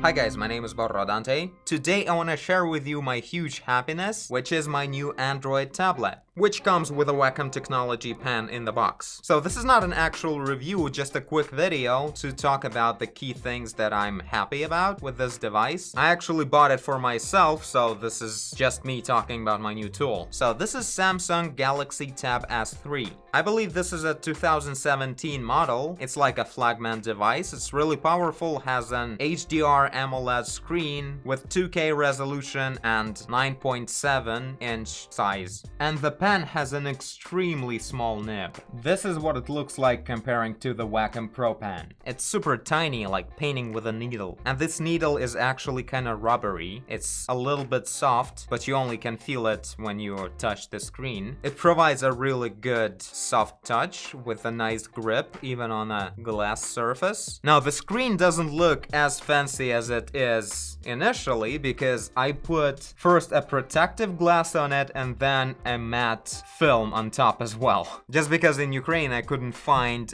Hi guys, my name is Dante. Today I want to share with you my huge happiness, which is my new Android tablet, which comes with a Wacom technology pen in the box. So this is not an actual review, just a quick video to talk about the key things that I'm happy about with this device. I actually bought it for myself, so this is just me talking about my new tool. So this is Samsung Galaxy Tab S3. I believe this is a 2017 model. It's like a flagman device. It's really powerful, has an HDR AMOLED screen with 2K resolution and 9.7-inch size. And the pen has an extremely small nib. This is what it looks like comparing to the Wacom Pro pen. It's super tiny, like painting with a needle. And this needle is actually kind of rubbery. It's a little bit soft, but you only can feel it when you touch the screen. It provides a really good soft touch with a nice grip, even on a glass surface. Now, the screen doesn't look as fancy as it is initially because I put first a protective glass on it and then a matte film on top as well. Just because in Ukraine I couldn't find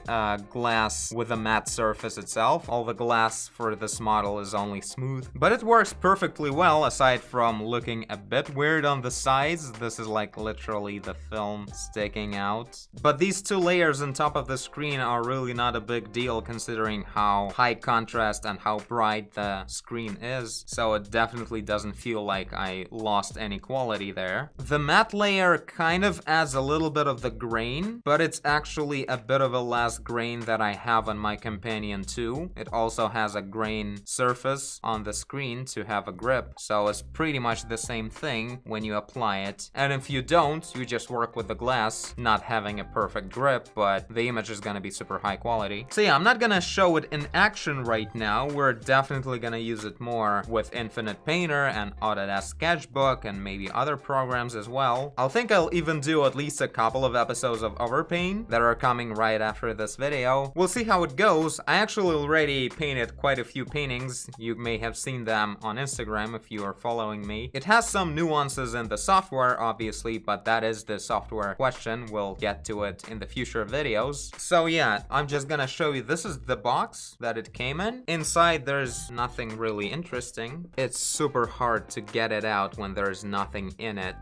glass with a matte surface itself. All the glass for this model is only smooth. But it works perfectly well, aside from looking a bit weird on the sides. This is like literally the film sticking out. But these two layers on top of the screen are really not a big deal considering how high contrast and how bright the screen is. So it definitely doesn't feel like I lost any quality there. The matte layer kind of adds a little bit of the grain, but it's actually a bit of a less grain that I have on my Companion 2. It also has a grain surface on the screen to have a grip, so it's pretty much the same thing when you apply it. And if you don't, you just work with the glass not having a perfect grip, but the image is gonna be super high quality. So yeah, I'm not gonna show it in action right now. We're definitely gonna use it more with Infinite Painter and Autodesk Sketchbook and maybe other programs as well. I think I'll even do at least a couple of episodes of Overpaint that are coming right after this video. We'll see how it goes. I actually already painted quite a few paintings. You may have seen them on Instagram if you are following me. It has some nuances in the software, obviously, but that is the software question. We'll get to it in the future videos. So yeah, I'm just gonna show you. This is the box that it came in. Inside, there's nothing really interesting. It's super hard to get it out when there's nothing in it.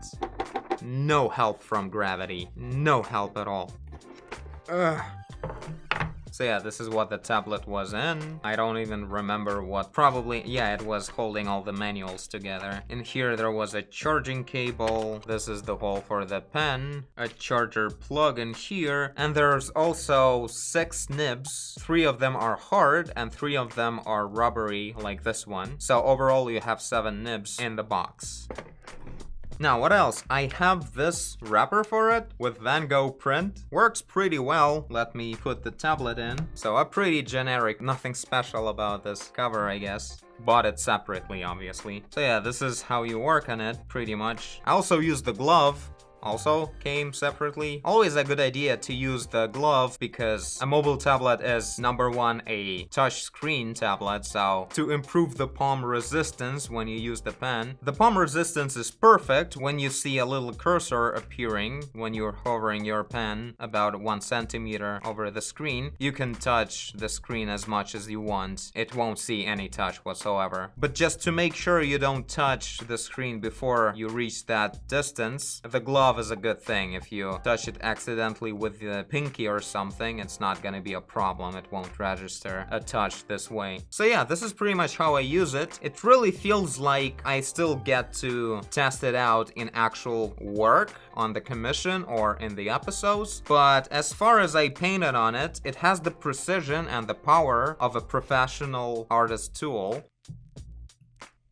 No help from gravity. No help at all. Ugh. So yeah, this is what the tablet was in. I don't even remember what. Probably, yeah, it was holding all the manuals together. In here there was a charging cable. This is the hole for the pen. A charger plug in here. And there's also 6 nibs. 3 of them are hard and 3 of them are rubbery, like this one. So overall you have 7 nibs in the box. Now, what else? I have this wrapper for it with Van Gogh print. Works pretty well. Let me put the tablet in. So a pretty generic, nothing special about this cover, I guess. Bought it separately, obviously. So yeah, this is how you work on it, pretty much. I also used the glove. Also came separately. Always a good idea to use the glove because a mobile tablet is #1 a touch screen tablet, so to improve the palm resistance when you use the pen. The palm resistance is perfect when you see a little cursor appearing when you're hovering your pen about 1 centimeter over the screen. You can touch the screen as much as you want. It won't see any touch whatsoever. But just to make sure you don't touch the screen before you reach that distance, the glove is a good thing. If you touch it accidentally with the pinky or something, it's not gonna be a problem. It won't register a touch this way. So yeah, this is pretty much how I use it. It really feels like I still get to test it out in actual work on the commission or in the episodes. But as far as I painted on it, it has the precision and the power of a professional artist tool.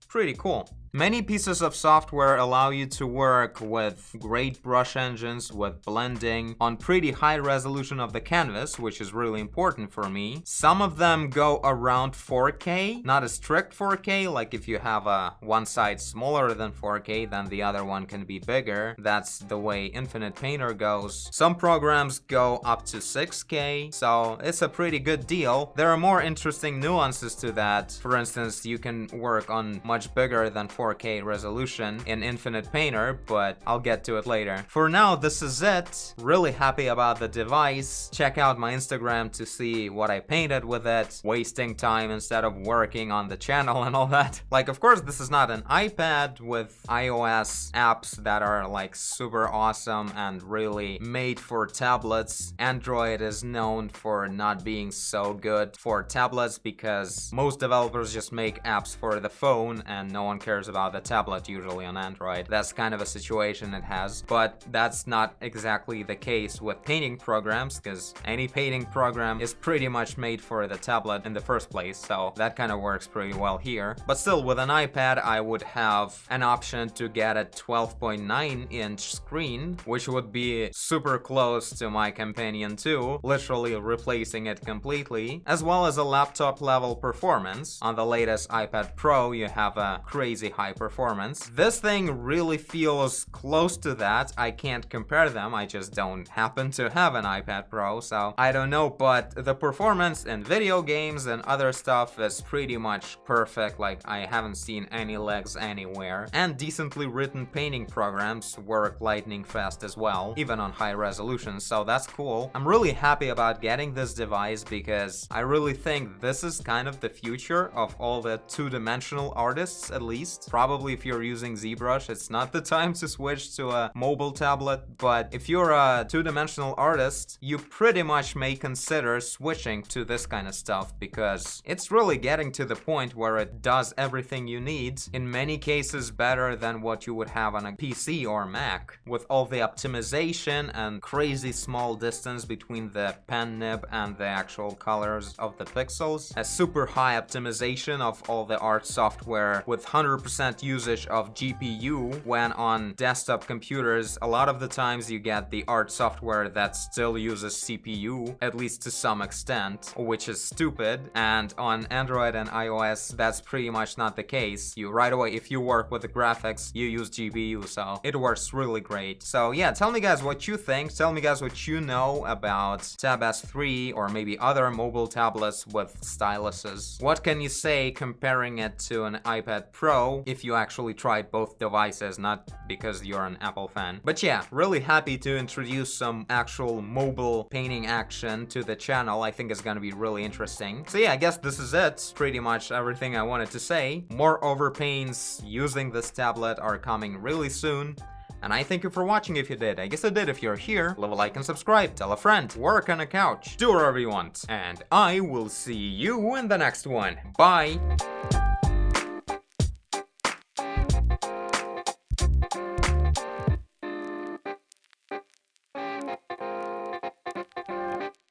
Pretty cool. Many pieces of software allow you to work with great brush engines, with blending, on pretty high resolution of the canvas, which is really important for me. Some of them go around 4K, not a strict 4K, like if you have one side smaller than 4K, then the other one can be bigger. That's the way Infinite Painter goes. Some programs go up to 6K, so it's a pretty good deal. There are more interesting nuances to that. For instance, you can work on much bigger than 4K resolution in Infinite Painter, but I'll get to it later. For now, this is it. Really happy about the device. Check out my Instagram to see what I painted with it, wasting time instead of working on the channel and all that. Like, of course, this is not an iPad with iOS apps that are like super awesome and really made for tablets. Android is known for not being so good for tablets because most developers just make apps for the phone and no one cares about the tablet usually on Android. That's kind of a situation it has, but that's not exactly the case with painting programs because any painting program is pretty much made for the tablet in the first place, so that kind of works pretty well here. But still, with an iPad, I would have an option to get a 12.9-inch screen, which would be super close to my Companion 2, literally replacing it completely, as well as a laptop level performance. On the latest iPad Pro, you have a crazy high performance. This thing really feels close to that. I can't compare them, I just don't happen to have an iPad Pro, so I don't know, but the performance in video games and other stuff is pretty much perfect. Like, I haven't seen any lags anywhere, and decently written painting programs work lightning fast as well, even on high resolution, so that's cool. I'm really happy about getting this device because I really think this is kind of the future of all the two-dimensional artists, at least. Probably if you're using ZBrush, it's not the time to switch to a mobile tablet, but if you're a two-dimensional artist, you pretty much may consider switching to this kind of stuff because it's really getting to the point where it does everything you need, in many cases better than what you would have on a PC or Mac, with all the optimization and crazy small distance between the pen nib and the actual colors of the pixels, a super high optimization of all the art software with 100% usage of GPU, when on desktop computers a lot of the times you get the art software that still uses CPU, at least to some extent, which is stupid, and on Android and iOS that's pretty much not the case. You right away, if you work with the graphics, you use GPU, so it works really great. So yeah, tell me guys what you think, tell me guys what you know about Tab S3 or maybe other mobile tablets with styluses. What can you say comparing it to an iPad Pro if you actually tried both devices, not because you're an Apple fan. But yeah, really happy to introduce some actual mobile painting action to the channel. I think it's gonna be really interesting. So yeah, I guess this is it. Pretty much everything I wanted to say. More overpaints using this tablet are coming really soon. And I thank you for watching if you did. I guess I did if you're here. Leave a like and subscribe. Tell a friend. Work on a couch. Do whatever you want. And I will see you in the next one. Bye!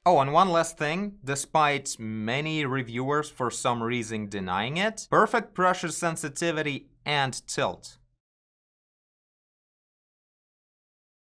Oh, and one last thing, despite many reviewers for some reason denying it, perfect pressure sensitivity and tilt.